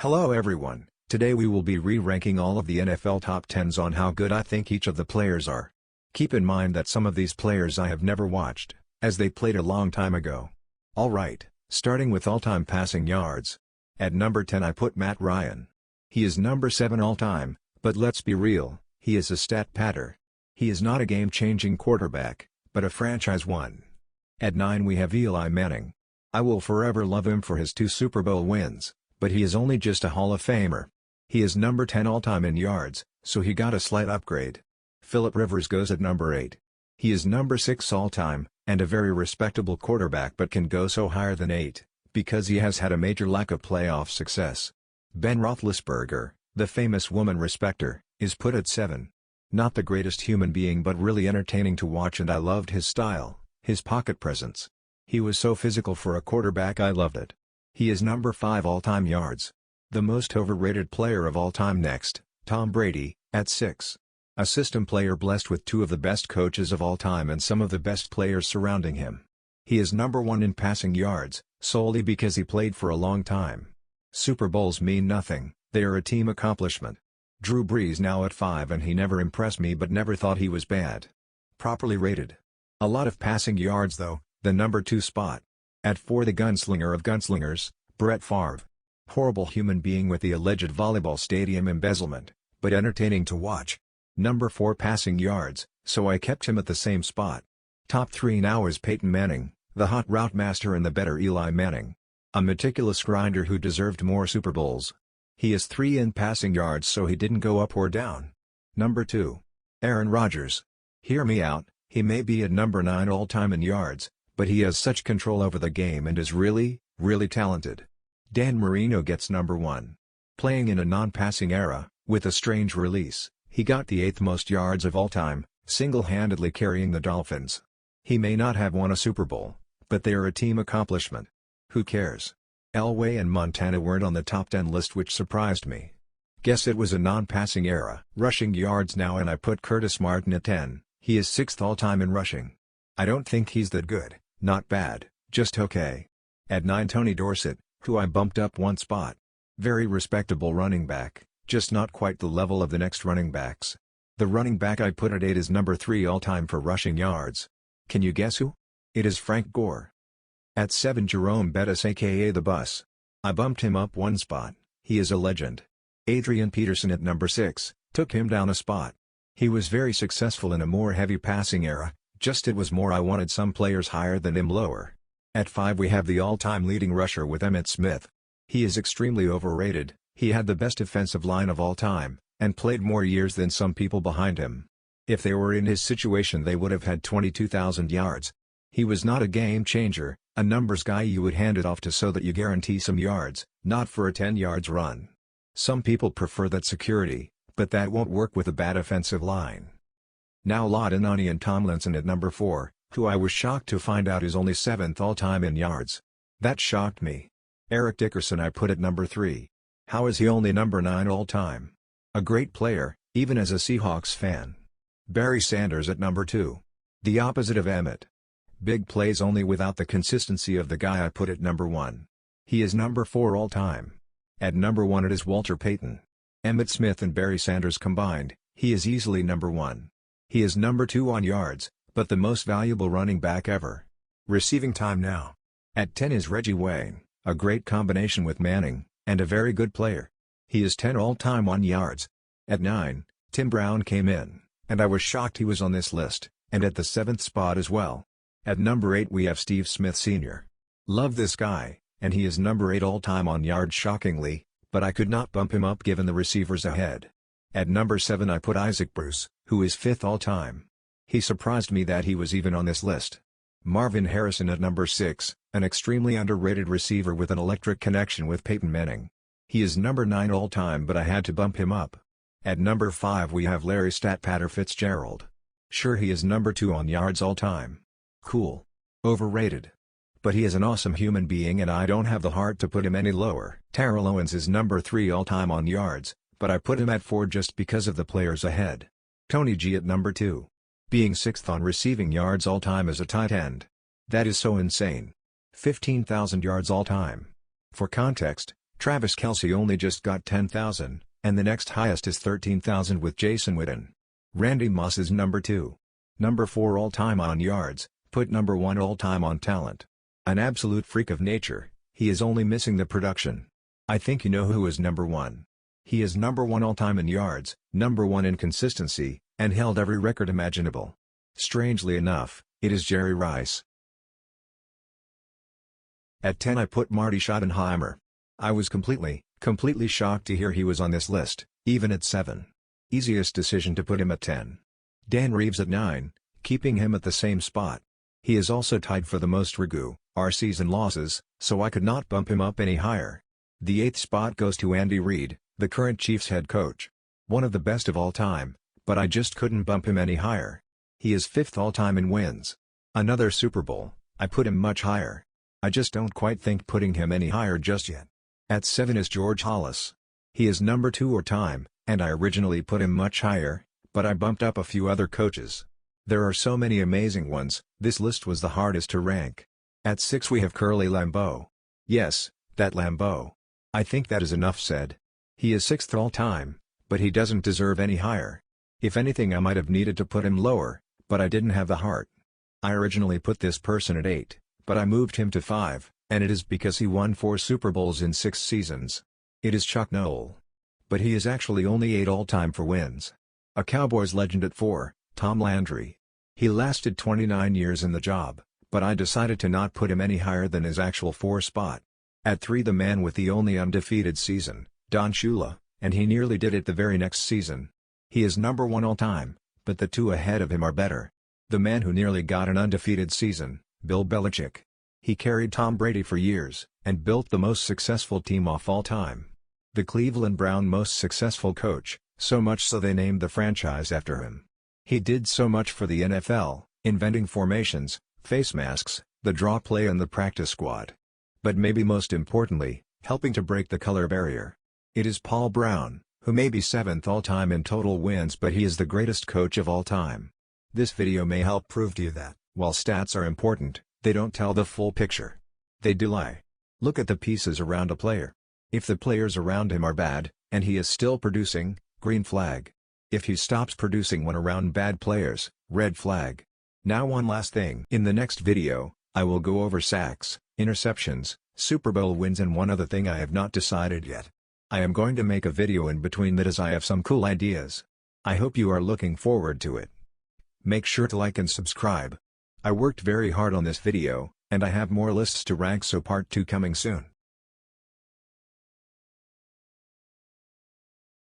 Hello everyone, today we will be re-ranking all of the NFL top 10s on how good I think each of the players are. Keep in mind that some of these players I have never watched, as they played a long time ago. Alright, starting with all-time passing yards. At number 10 I put Matt Ryan. He is number 7 all-time, but let's be real, he is a stat patter. He is not a game-changing quarterback, but a franchise one. At 9 we have Eli Manning. I will forever love him for his 2 Super Bowl wins. But he is only just a Hall of Famer. He is number 10 all-time in yards, so he got a slight upgrade. Philip Rivers goes at number 8. He is number 6 all-time, and a very respectable quarterback but can go so higher than 8, because he has had a major lack of playoff success. Ben Roethlisberger, the famous woman respecter, is put at 7. Not the greatest human being but really entertaining to watch, and I loved his style, his pocket presence. He was so physical for a quarterback, I loved it. He is number 5 all-time yards. The most overrated player of all time next, Tom Brady, at 6. A system player blessed with 2 of the best coaches of all time and some of the best players surrounding him. He is number 1 in passing yards, solely because he played for a long time. Super Bowls mean nothing, they are a team accomplishment. Drew Brees now at 5, and he never impressed me but never thought he was bad. Properly rated. A lot of passing yards though, the number 2 spot. At 4 the gunslinger of gunslingers, Brett Favre. Horrible human being with the alleged volleyball stadium embezzlement, but entertaining to watch. Number 4 passing yards, so I kept him at the same spot. Top 3 now is Peyton Manning, the hot route master and the better Eli Manning. A meticulous grinder who deserved more Super Bowls. He is 3 in passing yards, so he didn't go up or down. Number 2. Aaron Rodgers. Hear me out, he may be at number 9 all-time in yards, but he has such control over the game and is really, really talented. Dan Marino gets number 1. Playing in a non-passing era, with a strange release, he got the 8th most yards of all time, single-handedly carrying the Dolphins. He may not have won a Super Bowl, but they are a team accomplishment. Who cares? Elway and Montana weren't on the top 10 list, which surprised me. Guess it was a non-passing era. Rushing yards now, and I put Curtis Martin at 10, he is 6th all-time in rushing. I don't think he's that good. Not bad, just okay. At 9 Tony Dorsett, who I bumped up 1 spot. Very respectable running back, just not quite the level of the next running backs. The running back I put at 8 is number 3 all-time for rushing yards. Can you guess who? It is Frank Gore. At 7 Jerome Bettis, aka The Bus. I bumped him up 1 spot, he is a legend. Adrian Peterson at number 6, took him down a spot. He was very successful in a more heavy passing era. Just it was more I wanted some players higher than him lower. At 5 we have the all-time leading rusher with Emmitt Smith. He is extremely overrated, he had the best defensive line of all time, and played more years than some people behind him. If they were in his situation they would have had 22,000 yards. He was not a game changer, a numbers guy you would hand it off to so that you guarantee some yards, not for a 10 yards run. Some people prefer that security, but that won't work with a bad offensive line. Now LaDainian Tomlinson at number 4, who I was shocked to find out is only 7th all-time in yards. That shocked me. Eric Dickerson I put at number 3. How is he only number 9 all-time? A great player, even as a Seahawks fan. Barry Sanders at number 2. The opposite of Emmett. Big plays only without the consistency of the guy I put at number 1. He is number 4 all-time. At number 1 it is Walter Payton. Emmitt Smith and Barry Sanders combined, he is easily number 1. He is number 2 on yards, but the most valuable running back ever. Receiving time now. At 10 is Reggie Wayne, a great combination with Manning, and a very good player. He is 10 all-time on yards. At 9, Tim Brown came in, and I was shocked he was on this list, and at the 7th spot as well. At number 8 we have Steve Smith Sr. Love this guy, and he is number 8 all-time on yards shockingly, but I could not bump him up given the receivers ahead. At number 7 I put Isaac Bruce, who is 5th all-time. He surprised me that he was even on this list. Marvin Harrison at number 6, an extremely underrated receiver with an electric connection with Peyton Manning. He is number 9 all-time, but I had to bump him up. At number 5 we have Larry "Stat Patter" Fitzgerald. Sure, he is number 2 on yards all-time. Cool. Overrated. But he is an awesome human being and I don't have the heart to put him any lower. Terrell Owens is number 3 all-time on yards, but I put him at 4 just because of the players ahead. Tony G at number 2. Being 6th on receiving yards all-time as a tight end. That is so insane. 15,000 yards all-time. For context, Travis Kelce only just got 10,000, and the next highest is 13,000 with Jason Witten. Randy Moss is number 2. Number 4 all-time on yards, put number 1 all-time on talent. An absolute freak of nature, he is only missing the production. I think you know who is number 1. He is number 1 all-time in yards, number 1 in consistency, and held every record imaginable. Strangely enough, it is Jerry Rice. At 10 I put Marty Schottenheimer. I was completely shocked to hear he was on this list, even at 7. Easiest decision to put him at 10. Dan Reeves at 9, keeping him at the same spot. He is also tied for the most season losses, so I could not bump him up any higher. The 8th spot goes to Andy Reid, the current Chiefs head coach. One of the best of all time, but I just couldn't bump him any higher. He is 5th all-time in wins. Another Super Bowl, I put him much higher. I just don't quite think putting him any higher just yet. At 7 is George Halas. He is number 2 all-time, and I originally put him much higher, but I bumped up a few other coaches. There are so many amazing ones, this list was the hardest to rank. At 6 we have Curly Lambeau. Yes, that Lambeau. I think that is enough said. He is 6th all-time, but he doesn't deserve any higher. If anything I might have needed to put him lower, but I didn't have the heart. I originally put this person at 8, but I moved him to 5, and it is because he won 4 Super Bowls in 6 seasons. It is Chuck Noll. But he is actually only 8 all-time for wins. A Cowboys legend at 4, Tom Landry. He lasted 29 years in the job, but I decided to not put him any higher than his actual 4 spot. At 3 the man with the only undefeated season, Don Shula, and he nearly did it the very next season. He is number 1 all-time, but the 2 ahead of him are better. The man who nearly got an undefeated season, Bill Belichick. He carried Tom Brady for years, and built the most successful team of all time. The Cleveland Browns' most successful coach, so much so they named the franchise after him. He did so much for the NFL, inventing formations, face masks, the draw play and the practice squad. But maybe most importantly, helping to break the color barrier. It is Paul Brown, who may be 7th all-time in total wins, but he is the greatest coach of all time. This video may help prove to you that, while stats are important, they don't tell the full picture. They do lie. Look at the pieces around a player. If the players around him are bad, and he is still producing, green flag. If he stops producing when around bad players, red flag. Now one last thing. In the next video, I will go over sacks, interceptions, Super Bowl wins and one other thing I have not decided yet. I am going to make a video in between that as I have some cool ideas. I hope you are looking forward to it. Make sure to like and subscribe. I worked very hard on this video, and I have more lists to rank, so part 2 coming soon.